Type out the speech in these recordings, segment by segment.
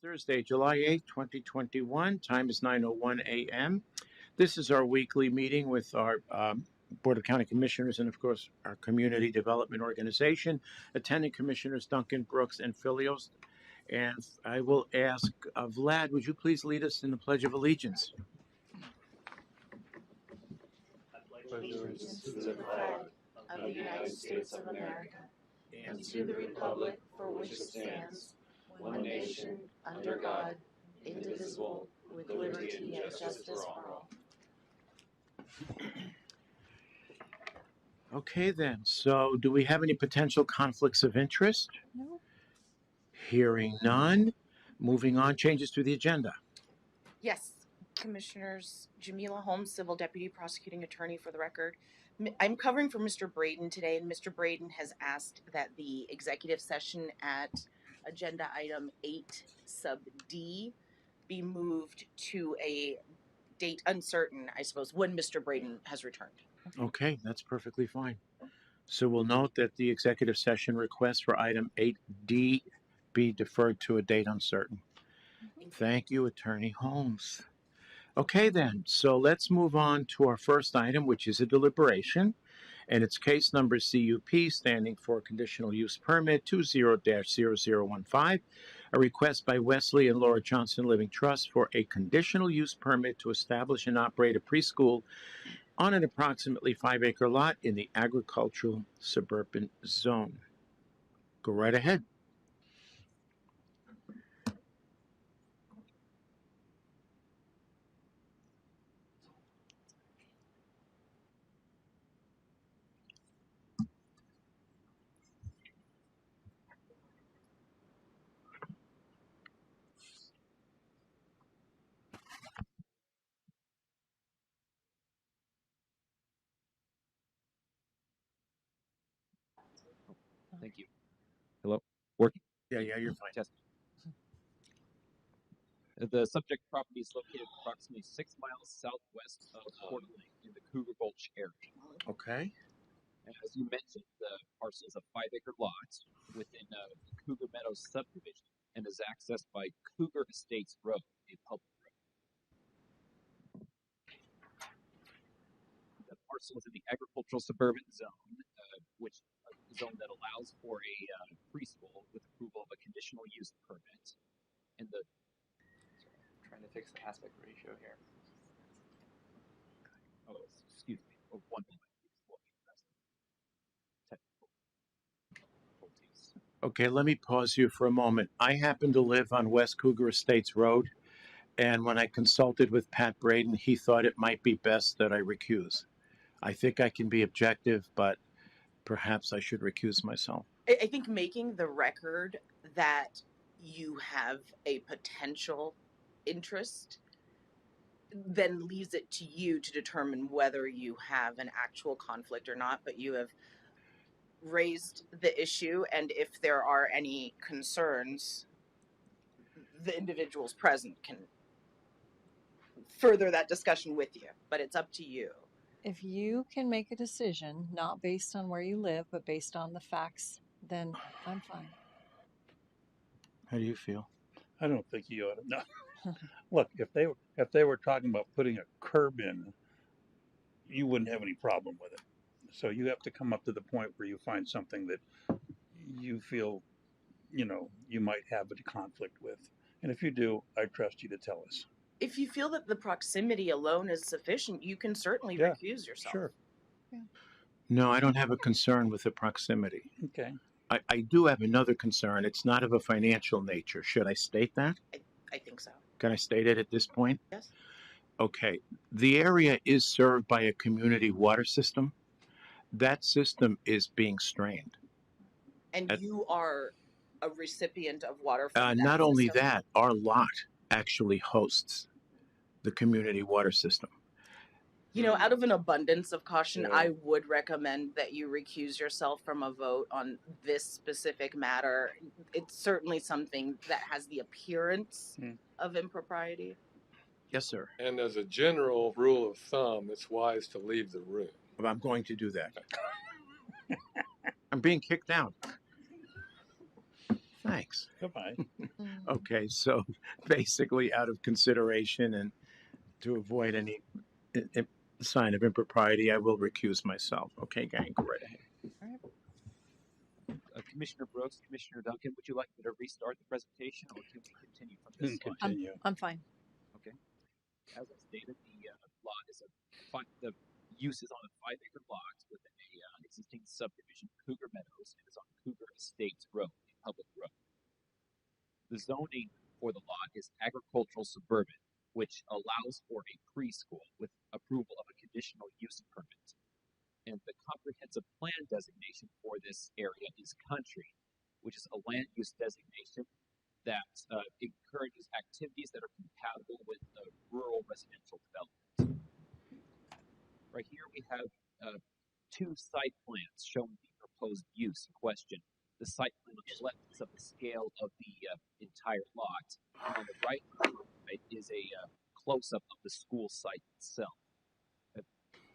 Thursday, July 8th, 2021. Time is 9:01 a.m. This is our weekly meeting with our Board of County Commissioners and, of course, our Community Development Organization. Attending Commissioners Duncan, Brooks, and Fillios. And I will ask Vlad, would you please lead us in the Pledge of Allegiance? Allegiance to the flag of the United States of America and to the republic for which it stands, one nation, under God, indivisible, with liberty and justice for all. Okay, then. So do we have any potential conflicts of interest? No. Hearing none. Moving on, changes to the agenda. Yes, Commissioners, Jamila Holmes, Civil Deputy Prosecuting Attorney for the record. I'm covering for Mr. Braden today, and Mr. Braden has asked that the executive session at agenda item 8 sub D be moved to a date uncertain, I suppose, when Mr. Braden has returned. Okay, that's perfectly fine. So we'll note that the executive session request for item 8D be deferred to a date uncertain. Thank you, Attorney Holmes. Okay, then, so let's move on to our first item, which is a deliberation, and it's case number CUP standing for Conditional Use Permit 20-0015, a request by Wesley and Laura Johnson Living Trust for a conditional use permit to establish and operate a preschool on an approximately 5-acre lot in the agricultural suburban zone. Go right ahead. Thank you. Hello? Working? Yeah, you're fine. Test. The subject property is located approximately 6 miles southwest of Kootenai in the Cougar Gulch area. Okay. And as you mentioned, the parcel is a 5-acre lot within the Cougar Meadows subdivision and is accessed by Cougar Estates Road, a public road. The parcel is in the agricultural suburban zone, which is a zone that allows for a preschool with approval of a conditional use permit. And the Trying to fix the aspect ratio here. oh, excuse me, one moment, please. Technical difficulties. Okay, let me pause you for a moment. I happen to live on West Cougar Estates Road, and when I consulted with Pat Braden, he thought it might be best that I recuse. I think I can be objective, but perhaps I should recuse myself. I think making the record that you have a potential interest then leaves it to you to determine whether you have an actual conflict or not, but you have raised the issue, and if there are any concerns, the individuals present can further that discussion with you, but it's up to you. If you can make a decision, not based on where you live, but based on the facts, then I'm fine. How do you feel? I don't think you ought to. No. Look, if they were talking about putting a curb in, you wouldn't have any problem with it. So you have to come up to the point where you find something that you feel, you might have a conflict with. And if you do, I trust you to tell us. If you feel that the proximity alone is sufficient, you can certainly recuse yourself. Sure. Yeah. No, I don't have a concern with the proximity. Okay. I do have another concern. It's not of a financial nature. Should I state that? I think so. Can I state it at this point? Yes. Okay. The area is served by a community water system. That system is being strained. And you are a recipient of water from that not only system? that, our lot actually hosts the community water system. You know, out of an abundance of caution, I would recommend that you recuse yourself from a vote on this specific matter. It's certainly something that has the appearance of impropriety. Yes, sir. And as a general rule of thumb, it's wise to leave the room. I'm going to do that. I'm being kicked out. Thanks. Thanks. Goodbye. Okay, so basically, out of consideration and to avoid any i- i- sign of impropriety, I will recuse myself. Okay, gang, go right ahead. Commissioner Brooks, Commissioner Duncan, would you like me to restart the presentation, or can we continue from this slide? Continue. I'm fine. Okay. As I stated, the lot is the use is on a 5-acre lot within a existing subdivision, Cougar Meadows, and is on Cougar Estates Road, a public road. The zoning for the lot is agricultural suburban, which allows for a preschool with approval of a conditional use permit. And the comprehensive plan designation for this area is country, which is a land use designation that encourages activities that are compatible with rural residential development. Right here we have two site plans showing the proposed use in question. The site plan on the left is of the scale of the entire lot, and on the right side is a close-up of the school site itself.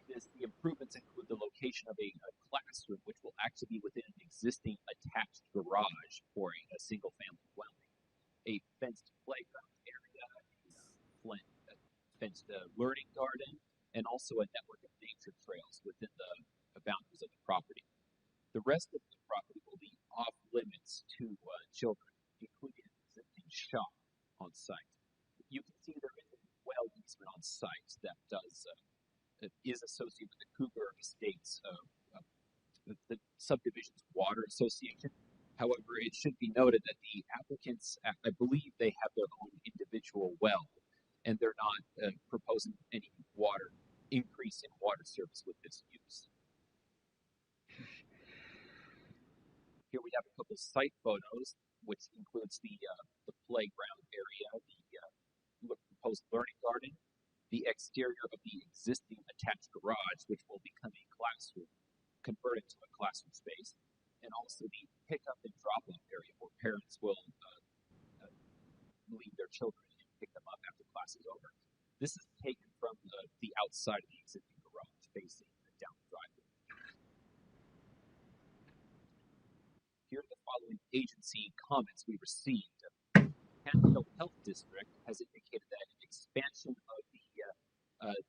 The improvements include the location of a classroom, which will actually be within an existing attached garage for a single-family dwelling, a fenced playground area, a fenced learning garden, and also a network of nature trails within the boundaries of the property. The rest of the property will be off limits to children, including an existing shop on site. You can see there is a well easement on site that is associated with the Cougar Estates, the subdivision's water association. However, it should be noted that the applicants, I believe they have their own individual well, and they're not proposing any increase in water service with this use. Here we have a couple site photos, which includes the playground area, the proposed learning garden, the exterior of the existing attached garage, which will become a classroom, converted to a classroom space, and also the pickup and drop-off area where parents will leave their children and pick them up after class is over. This is taken from the outside of the existing garage, facing down the driveway. Here are the following agency comments we received. Finkel Health District has indicated that an expansion of the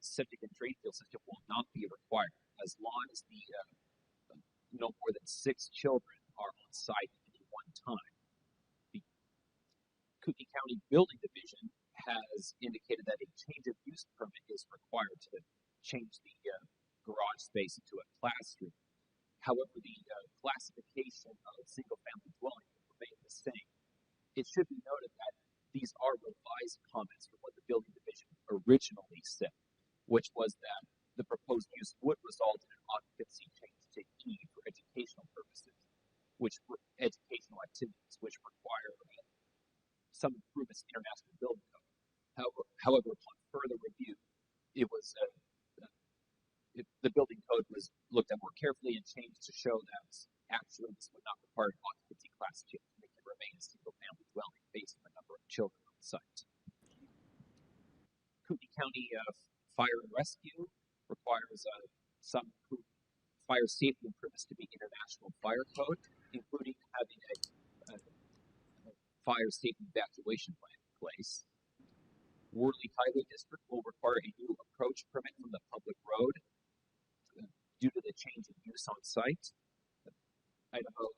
septic and drain field system will not be required as long as the no more than 6 children are on site at any one time. The Kootenai County Building Division has indicated that a change of use permit is required to change the garage space into a classroom. However, the classification of single-family dwelling will remain the same. It should be noted that these are revised comments from what the Building Division originally said, which was that the proposed use would result in an occupancy change to E for educational purposes, educational activities, which require some improvements in international building code. However, upon further review, the building code was looked at more carefully and changed to show that actually this would not require an occupancy class change. They can remain a single-family dwelling based on the number of children on site. Kootenai County Fire and Rescue requires some fire safety improvements to be international fire code, including having a fire safety evacuation plan in place. Worley Highway District will require a new approach permit from the public road due to the change in use on site. Idaho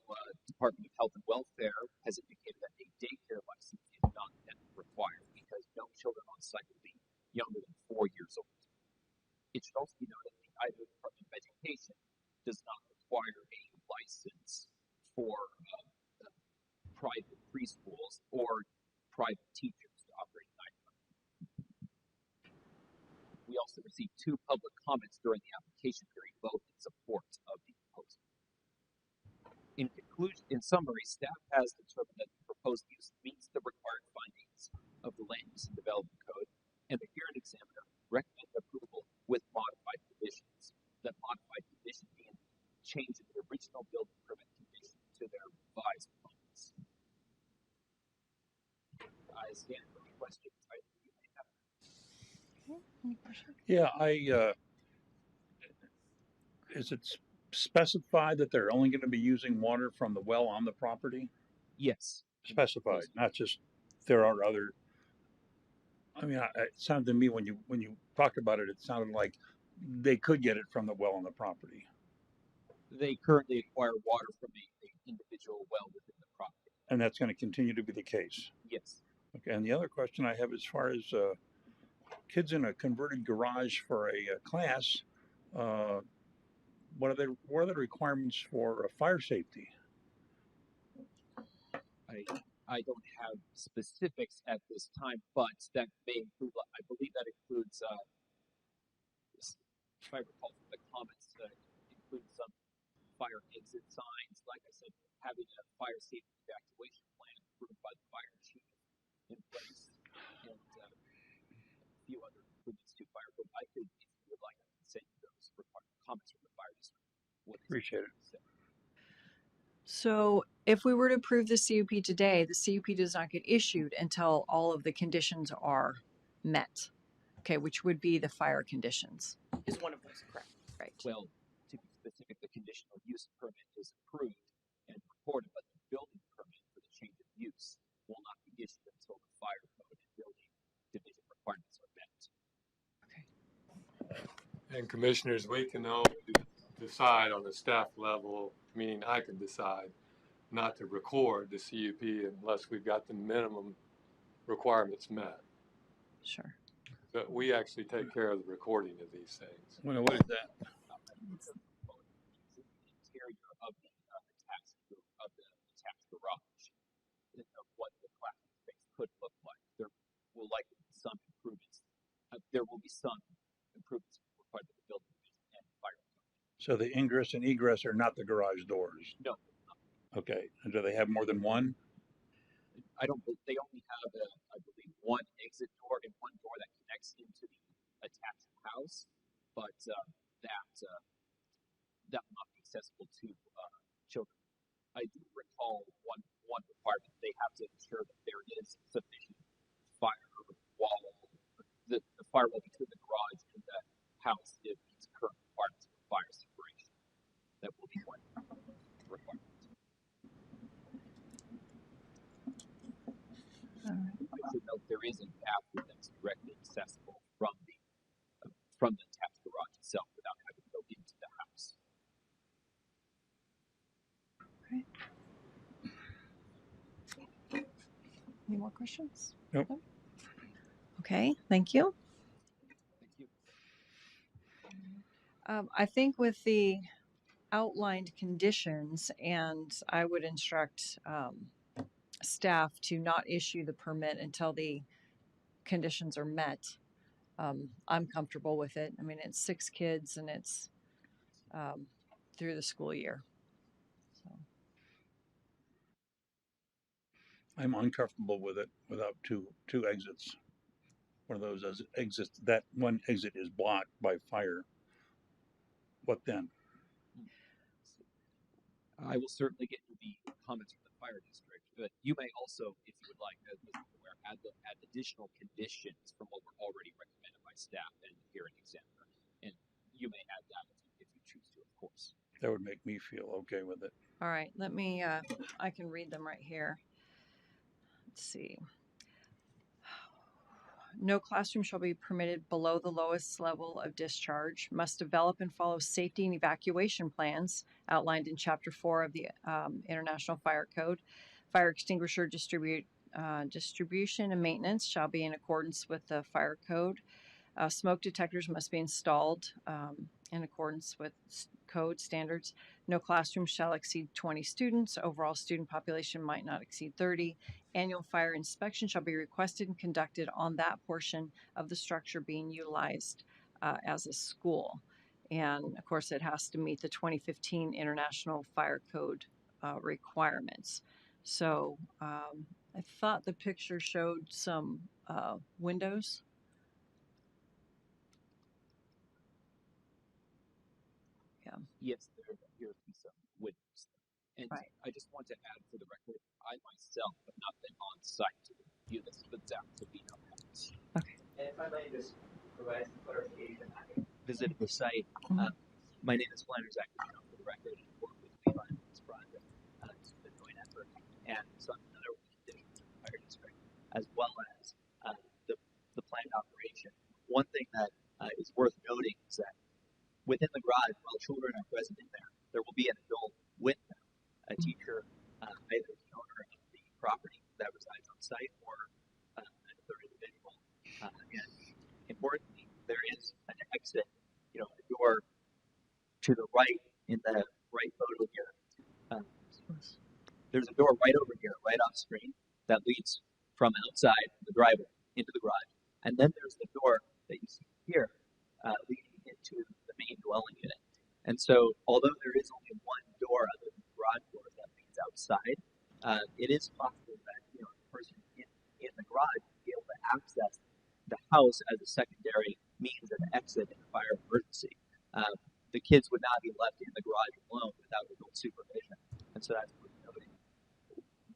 Department of Health and Welfare has indicated that a daycare license is not required because no children on site will be younger than 4 years old. It should also be noted that the Idaho Department of Education does not require a license for private preschools or private teachers to operate in Idaho. We also received 2 public comments during the application period, both in support of the proposal. In conclusion, in summary, staff has determined that the proposed use meets the required findings of the Land Use and Development Code, and the hearing examiner recommended approval with modified conditions. That modified condition being change of the original building permit condition to their revised plans. I stand for any questions you may have. Any questions? Yeah, is it specified that they're only going to be using water from the well on the property? Yes, specified, not just there are other. I mean, it sounded to me when you talked about it, it sounded like they could get it from the well on the property, They currently acquire water from a individual well within the property. and that's going to continue to be the case. Yes. Okay. And the other question I have, as far as kids in a converted garage for a class, uh, what are the requirements for fire safety? I don't have specifics at this time, but that may include, I believe that includes, if I recall from the comments, includes some fire exit signs, like I said, having a fire safety evacuation plan approved by the fire chief in place, and a few other improvements to fire. But I could, if you would like, I can send you those comments from the fire district. Appreciate it. So if we were to approve the CUP today, the CUP does not get issued until all of the conditions are met. Okay, which would be the fire conditions. Is one of those correct? Right. Well, to be specific, the conditional use permit is approved and recorded, but the building permit for the change of use will not be issued until the fire code and building division requirements are met. And commissioners, we can only decide on the staff level, meaning I can decide not to record the CUP unless we've got the minimum requirements met. Sure. So we actually take care of the recording of these things. Well, what is that? The interior of the attached garage, of what the classroom space could look like. There will likely be some improvements. There will be some improvements required by the building division and fire code. So the ingress and egress are not the garage doors. No. Okay. And do they have more than one? I don't. They only have, I believe, one exit door and one door that connects into the attached house, but that will not be accessible to children. I do recall one requirement: they have to ensure that there is sufficient firewall, the firewall between the garage and the house if meets current requirements for fire separation. That will be one requirement. I should note there is a pathway that's directly accessible from the attached garage itself without having to go into the house. Any more questions? Nope. No? Okay, thank you. Thank you. I think with the outlined conditions, and I would instruct staff to not issue the permit until the conditions are met. I'm comfortable with it. I mean, it's 6 kids and it's through the school year. So. I'm uncomfortable with it without two exits. One of those exits, that one exit is blocked by fire. What then? I will certainly get you the comments from the fire district, but you may also, if you would like, as Mr. Aware, add additional conditions from what were already recommended by staff and the hearing examiner, and you may add that if you choose to, of course. That would make me feel okay with it. All right, let me, I can read them right here. Let's see. No classroom shall be permitted below the lowest level of discharge, must develop and follow safety and evacuation plans outlined in Chapter 4 of the International Fire Code. Fire extinguisher distribution and maintenance shall be in accordance with the fire code. Smoke detectors must be installed in accordance with code standards. No classroom shall exceed 20 students. Overall student population might not exceed 30. Annual fire inspection shall be requested and conducted on that portion of the structure being utilized as a school. And of course, it has to meet the 2015 International Fire Code requirements. So I thought the picture showed some windows. Yes, there appear to be some windows there. And Right. I just want to add for the record, I myself have not been on site to review this, but Zach Trevino has. Okay. And if I might just provide some clarification, I Visited the site. Mhm. My name is Flanders Zach Trevino for the record, and work with Levi on this project. It's been a joint effort. And so I'm familiar with the as well as the planned operation. One thing that is worth noting is that within the garage, while children are present in there, there will be an adult with them, a teacher, either the owner of the property that resides on site or another individual. And importantly, there is an exit, a door to the right in the right photo here. There's a door right over here, right off screen, that leads from outside the driveway into the garage. And then there's the door that you see here, leading into the main dwelling unit. And so, although there is only one door other than the garage door that leads outside, it is possible that the person in the garage will be able to access the house as a secondary means of exit in a fire emergency. The kids would not be left in the garage alone without adult supervision. And so that's worth noting.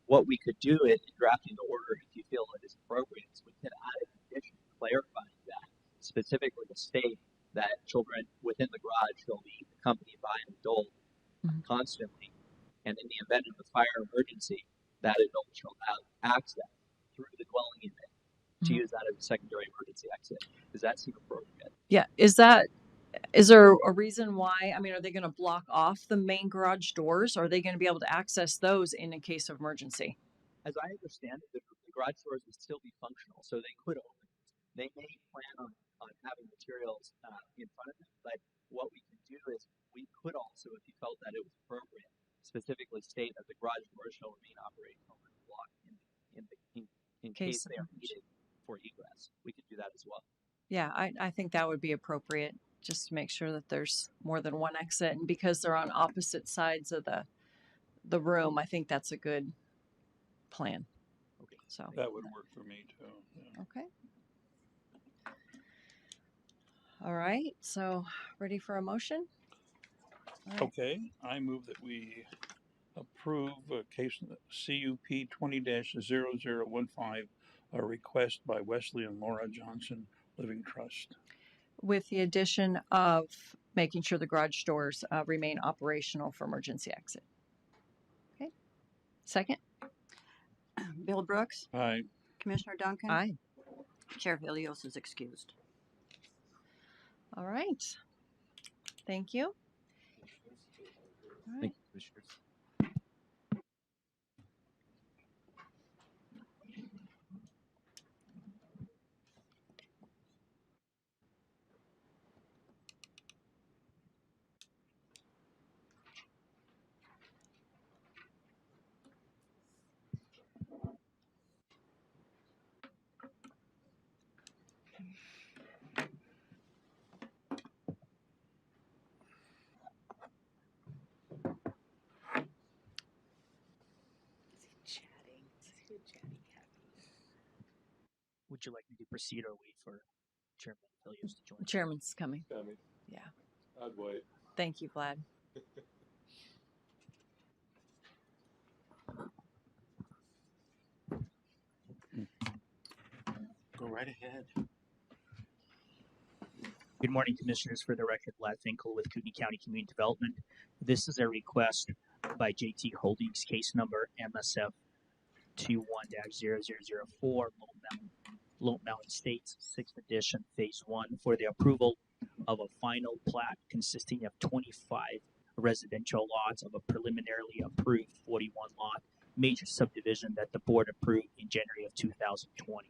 What we could do in drafting the order, if you feel it is appropriate, is we could add a condition clarifying that, specifically to state that children within the garage shall be accompanied by an adult constantly, and in the event of a fire emergency, that adult shall have access through the dwelling unit to use that as a secondary emergency exit. Does that seem appropriate? Yeah. Is there a reason why? I mean, are they going to block off the main garage doors? Or are they going to be able to access those in a case of emergency? As I understand it, the garage doors would still be functional, so they could open. They may plan on having materials in front of them, but what we can do is we could also, if you felt that it was appropriate, specifically state that the garage doors shall remain operational and blocked in case they are needed for egress. We could do that as well. Yeah, I think that would be appropriate, just to make sure that there's more than one exit. And because they're on opposite sides of the room, I think that's a good plan. Okay. So That would work for me too. Yeah. okay. All right. So ready for a motion? All right. Okay, I move that we approve case CUP 20-0015, a request by Wesley and Laura Johnson Living Trust. With the addition of making sure the garage doors remain operational for emergency exit. Okay. Second? Bill Brooks, Aye. Commissioner Duncan, Aye. Chair Fillios is excused. All right. Thank you. All right. Thank you, Commissioners. Would you like me to proceed or wait for Chairman Fillios to join? Chairman's coming. Coming. Yeah. I'd wait. Thank you, Vlad. Go right ahead. Good morning, Commissioners. For the record, Vlad Finkel with Kootenai County Community Development. This is a request by JT Holdings, case number MSF 21-0004, Lone Mountain Estates, 6th edition, phase 1, for the approval of a final plat consisting of 25 residential lots of a preliminarily approved 41 lot major subdivision that the board approved in January of 2020.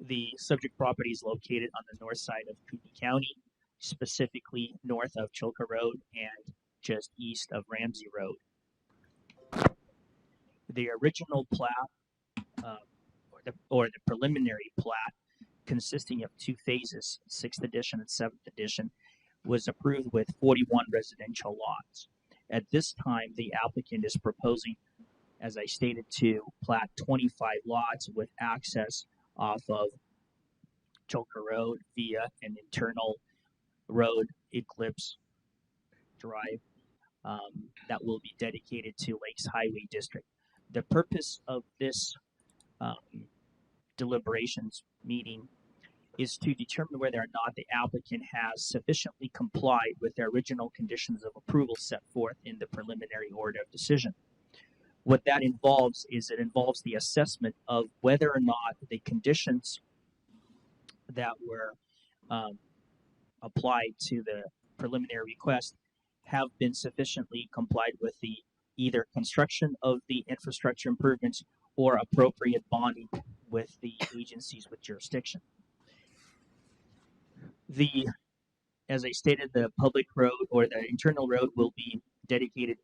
The subject property is located on the north side of Kootenai County, specifically north of Chilka Road and just east of Ramsey Road. The original plat, or the preliminary plat, consisting of two phases, 6th edition and 7th edition, was approved with 41 residential lots. At this time, the applicant is proposing, as I stated, to plat 25 lots with access off of Chilka Road via an internal road, Eclipse Drive, that will be dedicated to Lakes Highway District. The purpose of this deliberations meeting is to determine whether or not the applicant has sufficiently complied with the original conditions of approval set forth in the preliminary order of decision. What that involves is it involves the assessment of whether or not the conditions that were applied to the preliminary request have been sufficiently complied with the either construction of the infrastructure improvements or appropriate bonding with the agencies with jurisdiction. As I stated, the public road or the internal road will be dedicated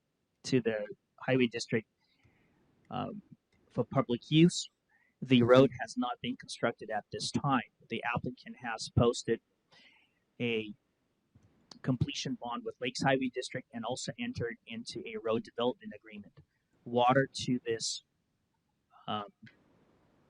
to the highway district for public use. The road has not been constructed at this time. The applicant has posted a completion bond with Lakes Highway District and also entered into a road development agreement. Water to this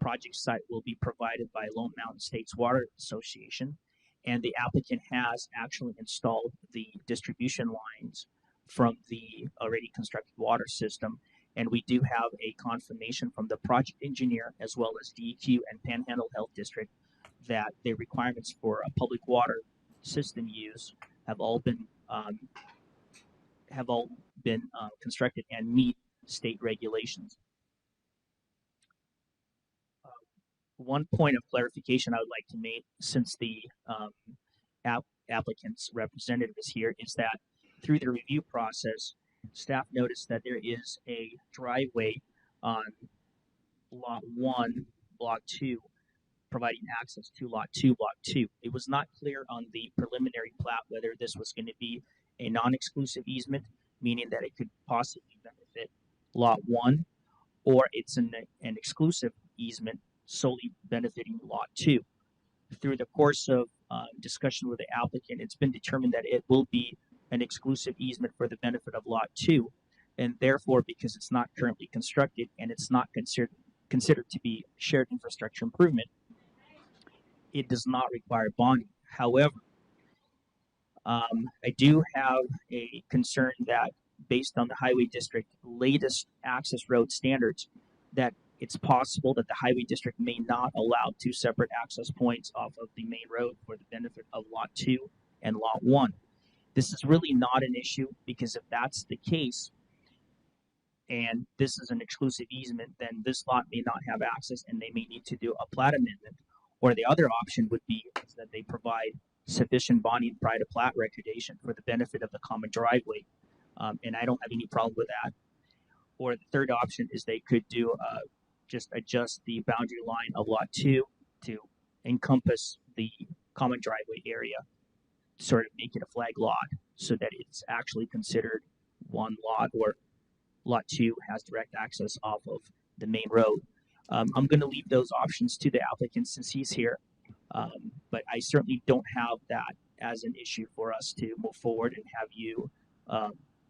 project site will be provided by Lone Mountain States Water Association, and the applicant has actually installed the distribution lines from the already constructed water system. And we do have a confirmation from the project engineer as well as DEQ and Panhandle Health District that the requirements for a public water system use have all been constructed and meet state regulations. One point of clarification I would like to make, since the applicant's representative is here, is that through the review process, staff noticed that there is a driveway on Lot 1, Block 2, providing access to Lot 2, Block 2. It was not clear on the preliminary plat whether this was going to be a non-exclusive easement, meaning that it could possibly benefit Lot 1, or it's an exclusive easement solely benefiting Lot 2. Through the course of discussion with the applicant, it's been determined that it will be an exclusive easement for the benefit of Lot 2, and therefore, because it's not currently constructed and it's not considered to be shared infrastructure improvement, it does not require bonding. However, I do have a concern that based on the Highway District latest access road standards, that it's possible that the Highway District may not allow two separate access points off of the main road for the benefit of Lot 2 and Lot 1. This is really not an issue, because if that's the case, and this is an exclusive easement, then this lot may not have access and they may need to do a plat amendment. Or the other option would be is that they provide sufficient bonding prior to plat recordation for the benefit of the common driveway. And I don't have any problem with that. Or the third option is they could do just adjust the boundary line of Lot 2 to encompass the common driveway area, sort of make it a flag lot so that it's actually considered one lot, or Lot 2 has direct access off of the main road. I'm going to leave those options to the applicant since he's here, but I certainly don't have that as an issue for us to move forward and have you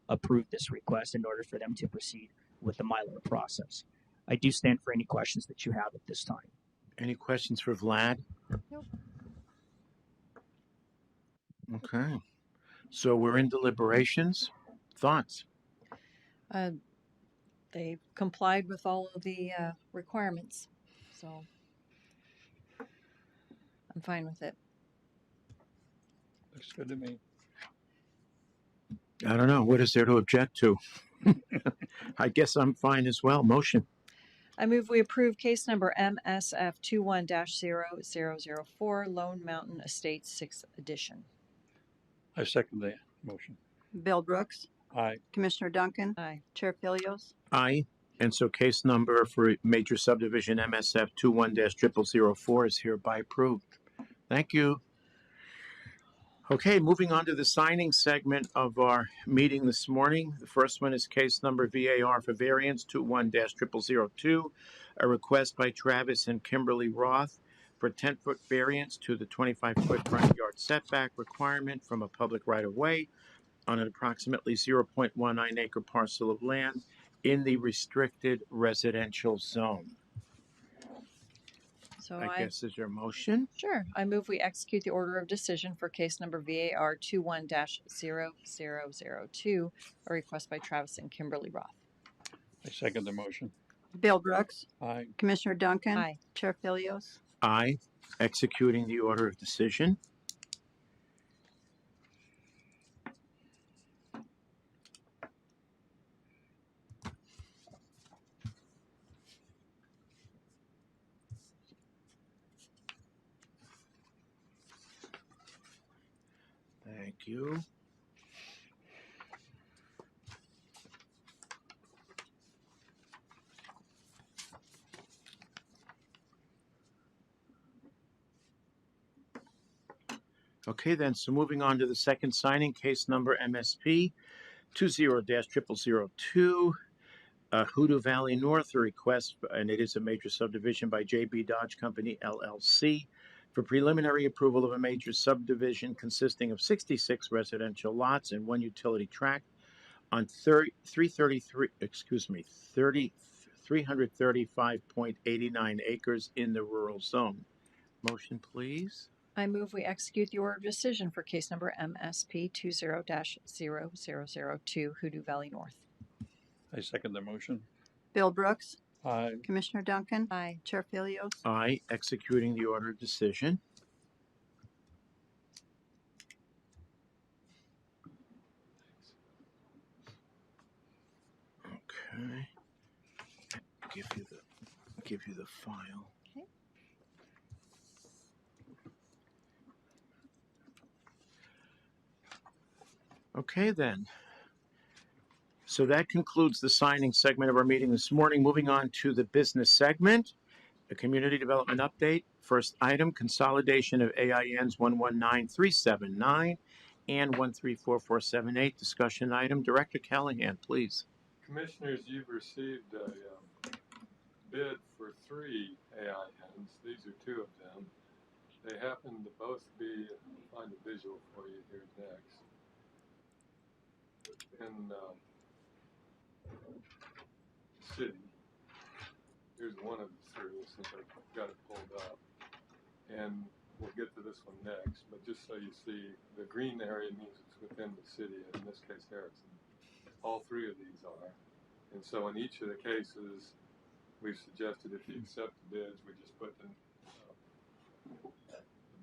approve this request in order for them to proceed with the Mylar process. I do stand for any questions that you have at this time. Any questions for Vlad? Nope. Okay. So we're in deliberations. Thoughts? They complied with all of the requirements, so I'm fine with it. Looks good to me. I don't know. What is there to object to? I guess I'm fine as well. Motion. I move we approve case number MSF 21-0004, Lone Mountain Estates 6th edition. I second the motion. Bill Brooks, Aye. Commissioner Duncan, Aye. Chair Fillios, Aye. And so case number for major subdivision MSF 21-0004 is hereby approved. Thank you. Okay, moving on to the signing segment of our meeting this morning. The first one is case number VAR for variance 21-0002, a request by Travis and Kimberly Roth for 10-foot variance to the 25-foot front yard setback requirement from a public right-of-way on an approximately 0.19 acre parcel of land in the restricted residential zone. So I guess is your motion? Sure. I move we execute the order of decision for case number VAR 21-0002, a request by Travis and Kimberly Roth. I second the motion. Bill Brooks, Aye. Commissioner Duncan, Aye. Chair Fillios, Aye. Executing the order of decision. you. Okay, then, so moving on to the second signing, case number MSP 20-0002, Hoodoo Valley North, a request, and it is a major subdivision by JB Dodge Company, LLC, for preliminary approval of a major subdivision consisting of 66 residential lots and one utility tract on 335.89 acres in the rural zone. Motion, please. I move we execute the order of decision for case number MSP 20-0002, Hoodoo Valley North. I second the motion. Bill Brooks, Aye. Commissioner Duncan, Aye. Chair Fillios. Aye, executing the order of decision. Okay. Give you the file. Okay. Okay, then. So that concludes the signing segment of our meeting this morning. Moving on to the business segment, the community development update. First item, consolidation of AINs 119379 and 134478. Discussion item. Director Callahan, please. Commissioners, you've received a bid for 3 AINs. These are 2 of them. They happen to both be, I'll find a visual for you here next. In the city. Here's one of the 3 since I've got it pulled up. And we'll get to this one next, but just so you see, the green area means it's within the city, in this case Harrison. All 3 of these are. And so in each of the cases, we've suggested if you accept the bids, we just put the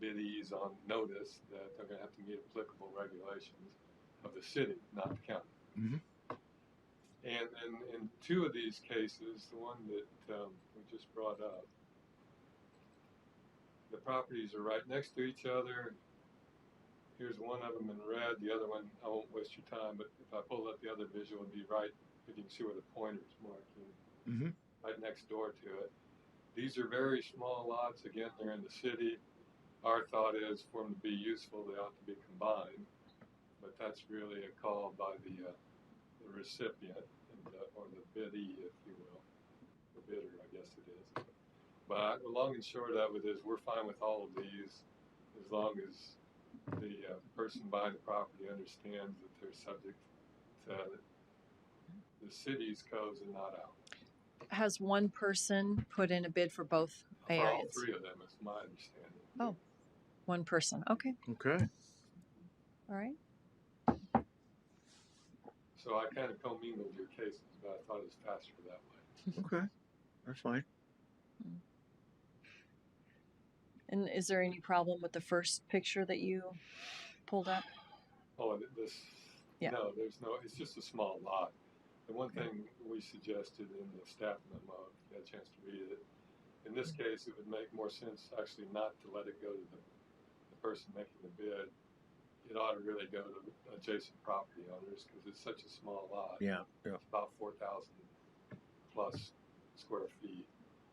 biddees on notice that they're going to have to meet applicable regulations of the city, not the county. Mm-hmm. And in 2 of these cases, the one that we just brought up, the properties are right next to each other. Here's one of them in red, the other one, I won't waste your time, but if I pull up the other visual, it'd be right, you can see where the pointer's marking, right next door to it. These are very small lots. Again, they're in the city. Our thought is for them to be useful, they ought to be combined, but that's really a call by the recipient, or the biddee, if you will, the bidder, I guess it is. But the long and short of it is we're fine with all of these as long as the person buying the property understands that they're subject to the city's codes and not ours. Has one person put in a bid for both For all AINs? 3 of them, it's my understanding. Oh, one person. Okay. Okay. All right. So I kind of commingled your cases, but I thought it was faster that way. Okay. That's fine. And is there any problem with the first picture that you pulled up? Oh, this, Yeah. no, there's no, it's just a small lot. The one thing we suggested in the staff memo, if you had a chance to read it, in this case, it would make more sense actually not to let it go to the person making the bid. It ought to really go to adjacent property owners because it's such a small lot. Yeah. It's about 4,000 plus square feet.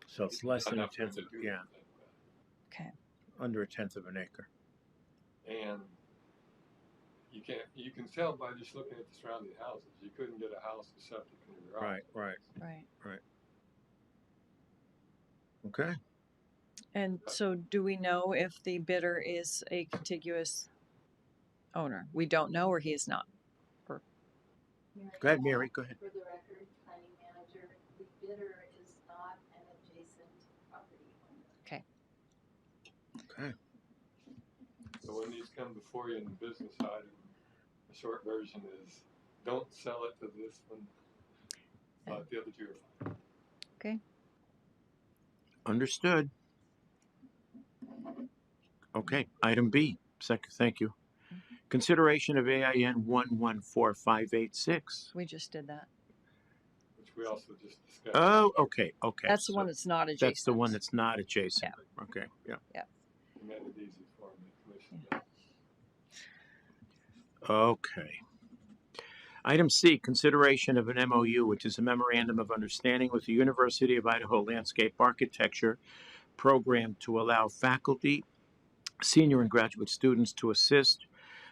So it's less than a Enough room tenth to of, do yeah, anything with. Okay. under a tenth of an acre. And you can tell by just looking at the surrounding houses. You couldn't get a house with septic in your garage. Right. Right. Okay. And so do we know if the bidder is a contiguous owner? We don't know, or he is not? Go ahead, Mary. Go ahead. For the record, planning manager, the bidder is not an adjacent property owner. Okay. Okay. So when these come before you in the business side, the short version is don't sell it to this one, but the other 2 are fine. Okay. Understood. Okay. Item B. Thank you. Consideration of AIN 114586. We just did that. Which we also just discussed. Oh, okay. That's the one that's not adjacent. That's the one that's not adjacent. Yeah. Okay. Yeah. You made it easy for me, Commissioner. Okay. Item C, consideration of an MOU, which is a memorandum of understanding with the University of Idaho Landscape Architecture program to allow faculty, senior and graduate students to assist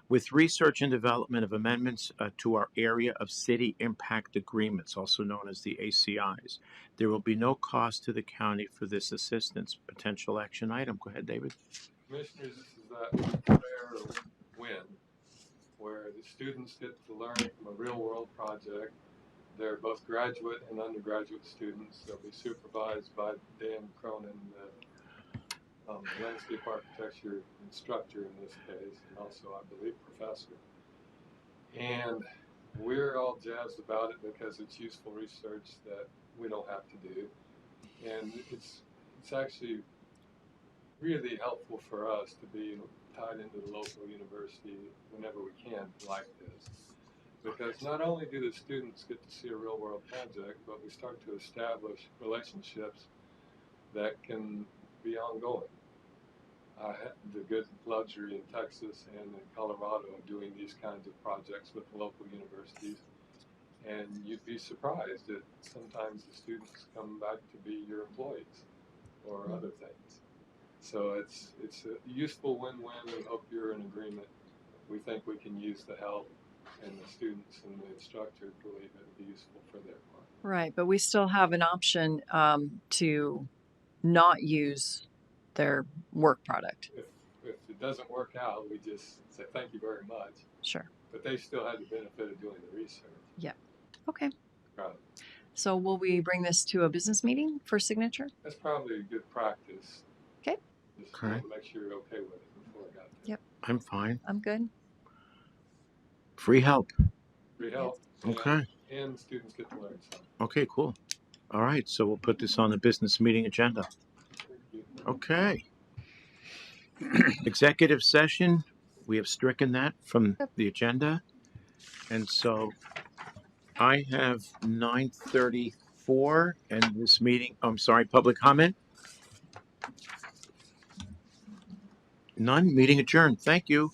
with research and development of amendments to our area of city impact agreements, also known as the ACIs. There will be no cost to the county for this assistance. Potential action item. Go ahead, David. Commissioners, this is that rare win where the students get to learn from a real world project. They're both graduate and undergraduate students. They'll be supervised by Dan Cronin, the landscape architecture instructor in this case, and also, I believe, professor. And we're all jazzed about it because it's useful research that we don't have to do. And it's actually really helpful for us to be tied into the local university whenever we can like this. Because not only do the students get to see a real world project, but we start to establish relationships that can be ongoing. I had the good luxury in Texas and in Colorado of doing these kinds of projects with local universities. And you'd be surprised that sometimes the students come back to be your employees or other things. So it's a useful win-win. We hope you're in agreement. We think we can use the help, and the students and the instructor believe it would be useful for their part. Right, but we still have an option to not use their work product. If it doesn't work out, we just say thank you very much. Sure. But they still had the benefit of doing the research. Yeah. Okay. Right. So will we bring this to a business meeting for signature? That's probably a good practice. Okay. Just Okay. want to make sure you're okay with it before I got there. Yep. I'm fine. I'm good. Free help. Free help. Okay. And students get to learn something. Okay, cool. All right, so we'll put this on the business meeting agenda. Okay. Executive session, we have stricken that from the agenda. And so I have 9:34 and this meeting, I'm sorry, public comment? None, meeting adjourned. Thank you.